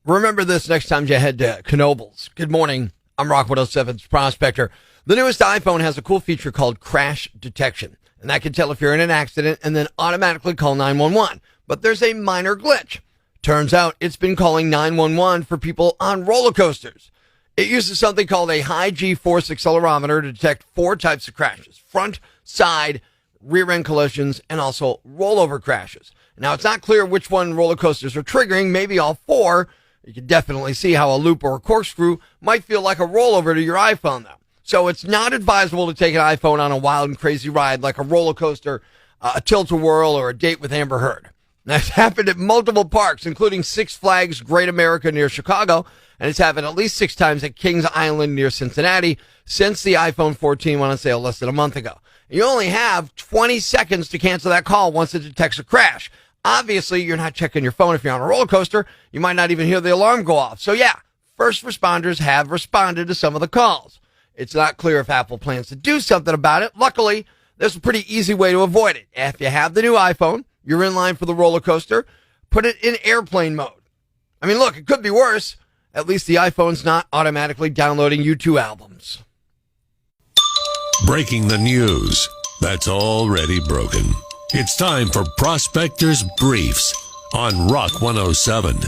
Remember this next time you head to Knoebels. Good morning. I'm Rock 107's Prospector. The newest iPhone has a cool feature called crash detection, and that can tell if you're in an accident and then automatically call 911. But there's a minor glitch. Turns out it's been calling 911 for people on roller coasters. It uses something called a high G-force accelerometer to detect 4 types of crashes: front, side, rear end collisions, and also rollover crashes. Now, it's not clear which one roller coasters are triggering, maybe all 4. You can definitely see how a loop or a corkscrew might feel like a rollover to your iPhone, though. So it's not advisable to take an iPhone on a wild and crazy ride like a roller coaster, a tilt-a-whirl, or a date with Amber Heard. Now, it's happened at multiple parks, including Six Flags Great America near Chicago, and it's happened at least 6 times at Kings Island near Cincinnati since the iPhone 14 went on sale less than a month ago. You only have 20 seconds to cancel that call once it detects a crash. Obviously, you're not checking your phone if you're on a roller coaster. You might not even hear the alarm go off. So yeah, first responders have responded to some of the calls. It's not clear if Apple plans to do something about it. Luckily, there's a pretty easy way to avoid it. If you have the new iPhone, you're in line for the roller coaster, put it in airplane mode. I mean, look, it could be worse. At least the iPhone's not automatically downloading U2 albums. Breaking the news that's already broken. It's time for Prospector's Briefs on Rock 107.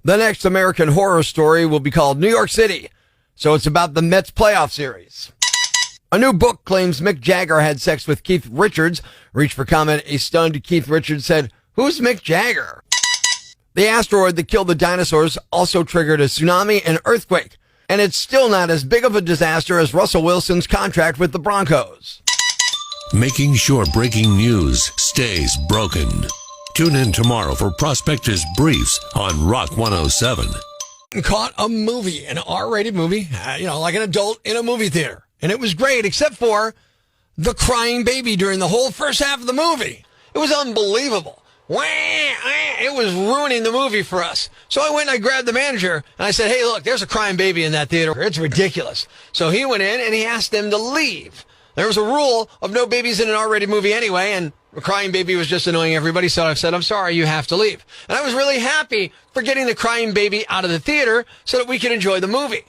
The next American Horror Story will be called New York City, so it's about the Mets playoff series. A new book claims Mick Jagger had sex with Keith Richards. Reached for comment, a stunned Keith Richards said, "Who's Mick Jagger?" The asteroid that killed the dinosaurs also triggered a tsunami and earthquake, and it's still not as big of a disaster as Russell Wilson's contract with the Broncos. Making sure breaking news stays broken. Tune in tomorrow for Prospector's Briefs on Rock 107. Caught a movie, an R-rated movie, like an adult in a movie theater. And it was great, except for the crying baby during the whole first half of the movie. It was unbelievable. It was ruining the movie for us. So I went and I grabbed the manager and I said, "Hey, look, there's a crying baby in that theater. It's ridiculous." So he went in and he asked them to leave. There was a rule of no babies in an R-rated movie anyway, and a crying baby was just annoying everybody, so I said, "I'm sorry, you have to leave." And I was really happy for getting the crying baby out of the theater so that we could enjoy the movie.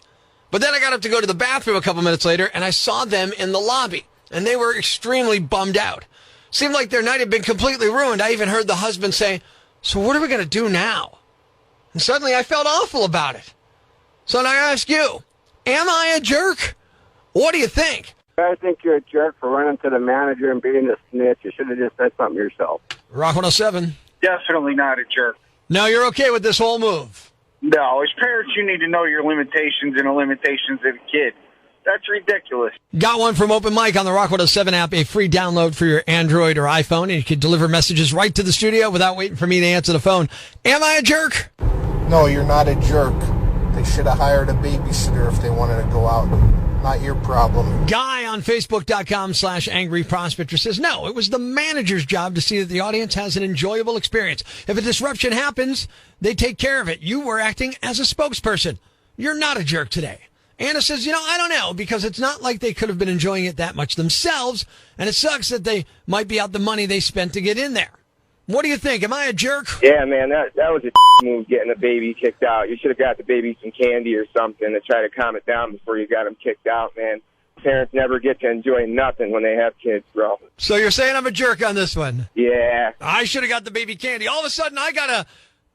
But then I got up to go to the bathroom a couple minutes later, and I saw them in the lobby, and they were extremely bummed out. Seemed like their night had been completely ruined. I even heard the husband say, "So what are we going to do now?" And suddenly I felt awful about it. So now I ask you, am I a jerk? What do you think? I think you're a jerk for running to the manager and being a snitch. You should have just said something yourself. Rock 107. Definitely not a jerk. No, you're okay with this whole move? No, as parents, you need to know your limitations and the limitations of a kid. That's ridiculous. Got one from Open Mic on the Rock 107 app, a free download for your Android or iPhone, and you can deliver messages right to the studio without waiting for me to answer the phone. Am I a jerk? No, you're not a jerk. They should have hired a babysitter if they wanted to go out. Not your problem. Guy on Facebook.com/Angry Prospector says, no, it was the manager's job to see that the audience has an enjoyable experience. If a disruption happens, they take care of it. You were acting as a spokesperson. You're not a jerk today. Anna says, I don't know, because it's not like they could have been enjoying it that much themselves, and it sucks that they might be out the money they spent to get in there. What do you think? Am I a jerk? Yeah, man, that was a move, getting the baby kicked out. You should have got the baby some candy or something to try to calm it down before you got him kicked out, man. Parents never get to enjoy nothing when they have kids, bro. So you're saying I'm a jerk on this one? Yeah. I should have got the baby candy. All of a sudden, I got to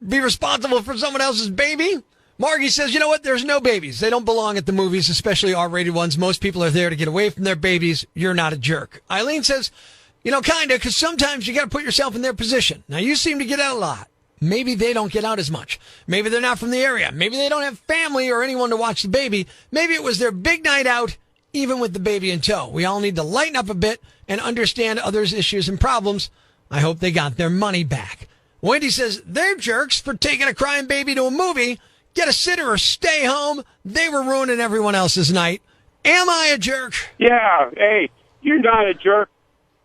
be responsible for someone else's baby? Margie says, you know what? There's no babies. They don't belong at the movies, especially R-rated ones. Most people are there to get away from their babies. You're not a jerk. Eileen says, kind of, because sometimes you got to put yourself in their position. Now, you seem to get out a lot. Maybe they don't get out as much. Maybe they're not from the area. Maybe they don't have family or anyone to watch the baby. Maybe it was their big night out, even with the baby in tow. We all need to lighten up a bit and understand others' issues and problems. I hope they got their money back. Wendy says, they're jerks for taking a crying baby to a movie. Get a sitter or stay home. They were ruining everyone else's night. Am I a jerk? Yeah, hey, you're not a jerk.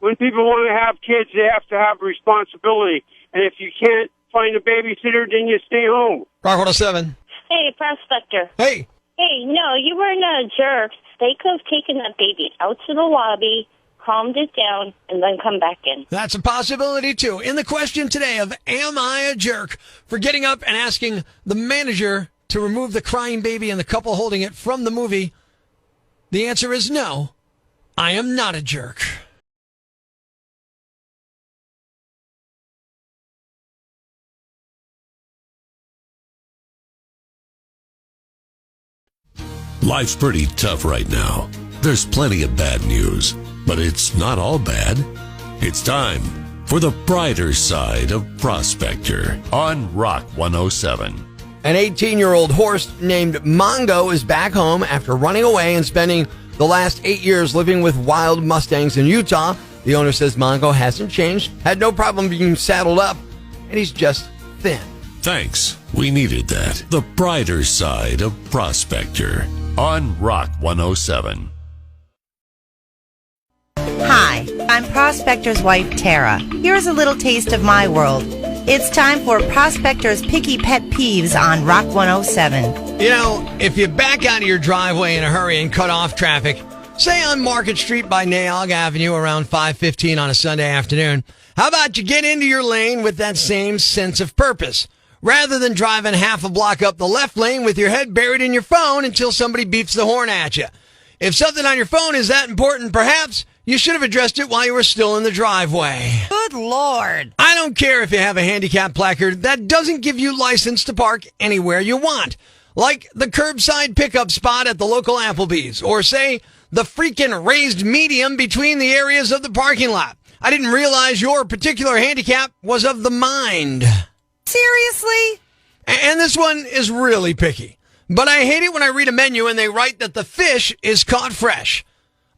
When people want to have kids, they have to have responsibility. And if you can't find a babysitter, then you stay home. Rock 107. Hey, Prospector. Hey. Hey, no, you weren't a jerk. They could have taken that baby out to the lobby, calmed it down, and then come back in. That's a possibility, too. In the question today of am I a jerk for getting up and asking the manager to remove the crying baby and the couple holding it from the movie, the answer is no, I am not a jerk. Life's pretty tough right now. There's plenty of bad news, but it's not all bad. It's time for the brighter side of Prospector on Rock 107. An 18-year-old horse named Mongo is back home after running away and spending the last 8 years living with wild Mustangs in Utah. The owner says Mongo hasn't changed, had no problem being saddled up, and he's just thin. Thanks. We needed that. The brighter side of Prospector on Rock 107. Hi, I'm Prospector's wife, Tara. Here's a little taste of my world. It's time for Prospector's Picky Pet Peeves on Rock 107. You know, if you back out of your driveway in a hurry and cut off traffic, say on Market Street by Naog Avenue around 5:15 on a Sunday afternoon, how about you get into your lane with that same sense of purpose, rather than driving half a block up the left lane with your head buried in your phone until somebody beeps the horn at you. If something on your phone is that important, perhaps you should have addressed it while you were still in the driveway. Good Lord. I don't care if you have a handicap placard. That doesn't give you license to park anywhere you want. Like the curbside pickup spot at the local Applebee's. Or say, the freaking raised medium between the areas of the parking lot. I didn't realize your particular handicap was of the mind. Seriously? And this one is really picky. But I hate it when I read a menu and they write that the fish is caught fresh.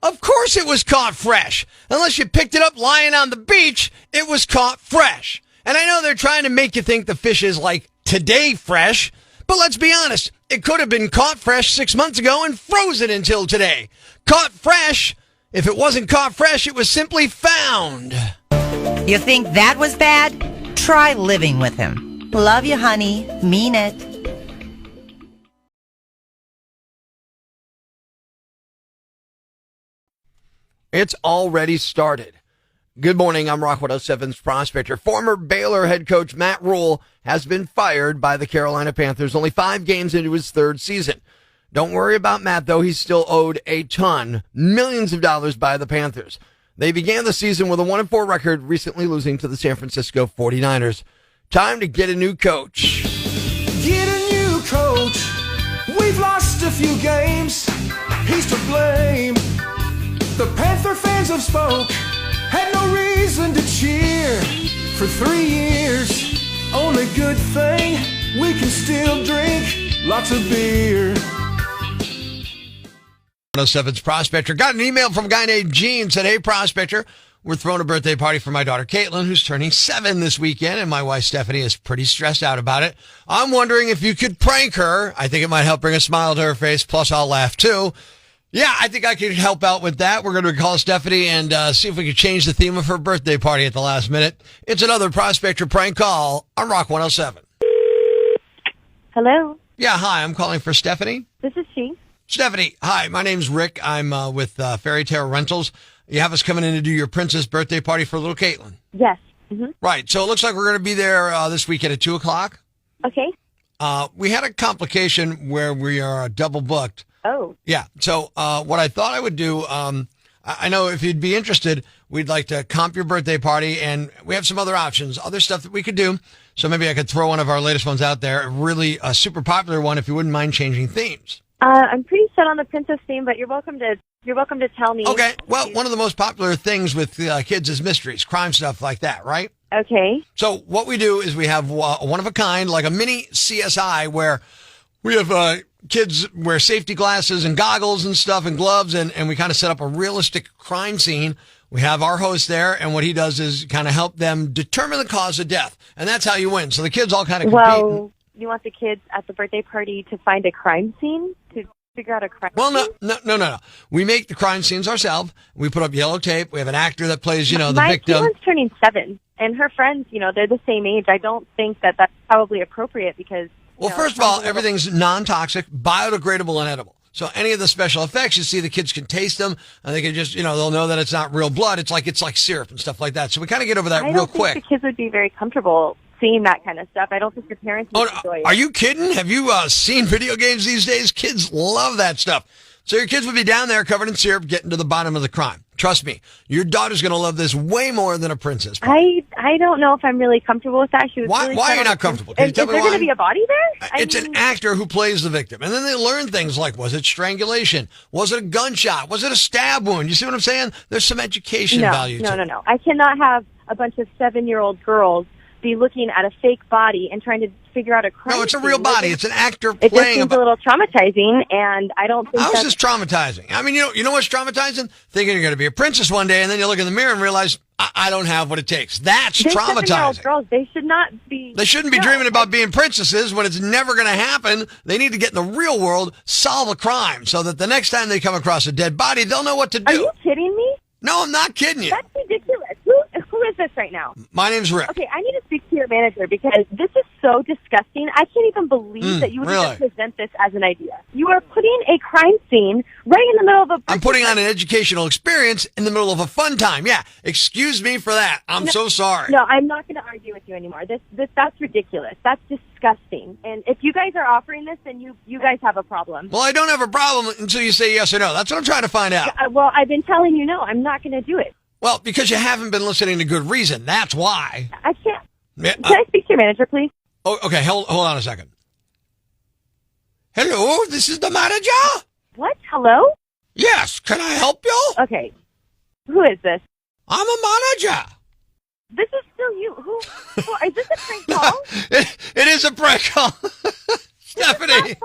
Of course it was caught fresh. Unless you picked it up lying on the beach, it was caught fresh. And I know they're trying to make you think the fish is like today fresh, but let's be honest, it could have been caught fresh 6 months ago and frozen until today. Caught fresh. If it wasn't caught fresh, it was simply found. You think that was bad? Try living with him. Love you, honey. Mean it. It's already started. Good morning, I'm Rock 107's Prospector. Former Baylor head coach Matt Rule has been fired by the Carolina Panthers only 5 games into his 3rd season. Don't worry about Matt, though. He's still owed a ton, millions of dollars by the Panthers. They began the season with a 1-4 record, recently losing to the San Francisco 49ers. Time to get a new coach. Get a new coach. We've lost a few games. He's to blame. The Panther fans have spoke, had no reason to cheer. For 3 years, only good thing, we can still drink lots of beer. 107's Prospector. Got an email from a guy named Gene, said, hey, Prospector, we're throwing a birthday party for my daughter Caitlin, who's turning 7 this weekend, and my wife Stephanie is pretty stressed out about it. I'm wondering if you could prank her. I think it might help bring a smile to her face, plus I'll laugh too. Yeah, I think I could help out with that. We're going to call Stephanie and see if we can change the theme of her birthday party at the last minute. It's another Prospector Prank Call on Rock 107. Hello? Yeah, hi. I'm calling for Stephanie. This is she. Stephanie, hi. My name's Rick. I'm with Fairy Tale Rentals. You have us coming in to do your princess birthday party for little Caitlin. Yes. Mm-hmm. Right. So it looks like we're going to be there this weekend at 2 o'clock. Okay. We had a complication where we are double booked. Oh. Yeah. So what I thought I would do, I know if you'd be interested, we'd like to comp your birthday party, and we have some other options, other stuff that we could do. So maybe I could throw one of our latest ones out there, really a super popular one, if you wouldn't mind changing themes. I'm pretty set on the princess theme, but you're welcome to tell me. Okay. Well, one of the most popular things with kids is mysteries, crime stuff like that, right? Okay. So what we do is we have one of a kind, like a mini CSI, where we have kids wear safety glasses and goggles and stuff and gloves, and we kind of set up a realistic crime scene. We have our host there, and what he does is kind of help them determine the cause of death, and that's how you win. So the kids all kind of compete. Well, you want the kids at the birthday party to find a crime scene? To figure out a crime scene? Well, no. We make the crime scenes ourselves. We put up yellow tape. We have an actor that plays, the victim. My Caitlin's turning 7, and her friends, they're the same age. I don't think that that's probably appropriate because... Well, first of all, everything's non-toxic, biodegradable, and edible. So any of the special effects, you see the kids can taste them and they can just, they'll know that it's not real blood. It's like syrup and stuff like that. So we kind of get over that real quick. I don't think the kids would be very comfortable seeing that kind of stuff. I don't think your parents would enjoy it. Are you kidding? Have you seen video games these days? Kids love that stuff. So your kids would be down there covered in syrup getting to the bottom of the crime. Trust me, your daughter's going to love this way more than a princess. I don't know if I'm really comfortable with that. She was why are you not comfortable? Can you tell me why? Is there going to be a body there? It's an actor who plays the victim. And then they learn things like, was it strangulation? Was it a gunshot? Was it a stab wound? You see what I'm saying? There's some education value to it. No. I cannot have a bunch of 7-year-old girls be looking at a fake body and trying to figure out a crime. No, it's a real body. It's an actor playing. It just seems a little traumatizing, and I don't think How is this traumatizing? I mean, you know what's traumatizing? Thinking you're going to be a princess one day, and then you look in the mirror and realize, I don't have what it takes. That's traumatizing. 7-year-old girls, they should not be... They shouldn't be dreaming about being princesses when it's never going to happen. They need to get in the real world, solve a crime, so that the next time they come across a dead body, they'll know what to do. Are you kidding me? No, I'm not kidding you. That's ridiculous. Who is this right now? My name's Rick. Okay, I need to speak to your manager because this is so disgusting. I can't even believe that you would even present this as an idea. You are putting a crime scene right in the middle of a... I'm putting on an educational experience in the middle of a fun time. Yeah, excuse me for that. I'm so sorry. No, I'm not going to argue with you anymore. That's ridiculous. That's disgusting. And if you guys are offering this, then you guys have a problem. Well, I don't have a problem until you say yes or no. That's what I'm trying to find out. Well, I've been telling you no. I'm not going to do it. Well, because you haven't been listening to good reason. That's why. I can't. Can I speak to your manager, please? Oh, okay. Hold on a second. Hello, this is the manager? What? Hello? Yes. Can I help you? Okay. Who is this? I'm a manager. This is still you. Who is this a prank call? It is a prank call. Stephanie.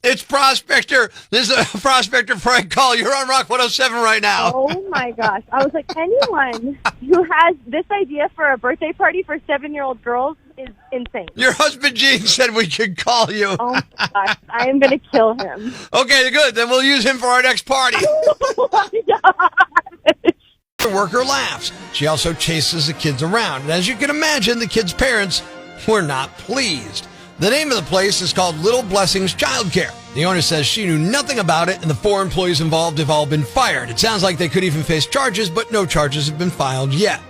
It's Prospector. This is a Prospector Prank Call. You're on Rock 107 right now. Oh, my gosh. I was like, anyone who has this idea for a birthday party for 7-year-old girls is insane. Your husband, Gene, said we could call you. Oh, my gosh. I am going to kill him. Okay, good. Then we'll use him for our next party. Oh, my gosh. The worker laughs. She also chases the kids around. And as you can imagine, the kids' parents were not pleased. The name of the place is called Little Blessings Childcare. The owner says she knew nothing about it, and the 4 employees involved have all been fired. It sounds like they could even face charges, but no charges have been filed yet.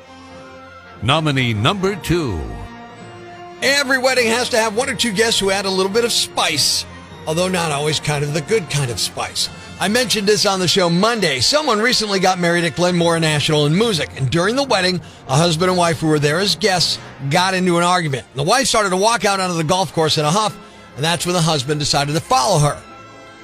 Nominee number 2. Every wedding has to have 1 or 2 guests who add a little bit of spice, although not always kind of the good kind of spice. I mentioned this on the show Monday. Someone recently got married at Glenmore National in Music, and during the wedding, a husband and wife who were there as guests got into an argument. The wife started to walk out onto the golf course in a huff, and that's when the husband decided to follow her.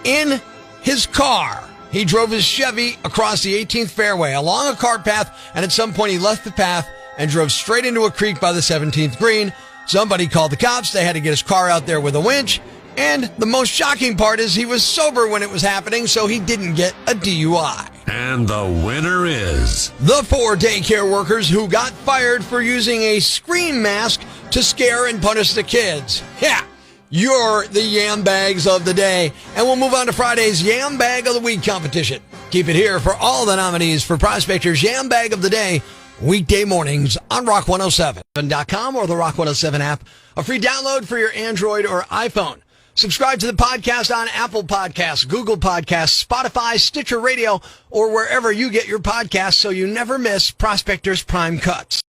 In his car, he drove his Chevy across the 18th fairway along a cart path, and at some point he left the path and drove straight into a creek by the 17th green. Somebody called the cops. They had to get his car out there with a winch. And the most shocking part is he was sober when it was happening, so he didn't get a DUI. And the winner is... the 4 daycare workers who got fired for using a scream mask to scare and punish the kids. Yeah, you're the Yambags of the day. And we'll move on to Friday's Yambag of the Week competition. Keep it here for all the nominees for Prospector's Yambag of the Day, weekday mornings on Rock107.com or the Rock 107 app. A free download for your Android or iPhone. Subscribe to the podcast on Apple Podcasts, Google Podcasts, Spotify, Stitcher Radio, or wherever you get your podcasts so you never miss Prospector's Prime Cuts.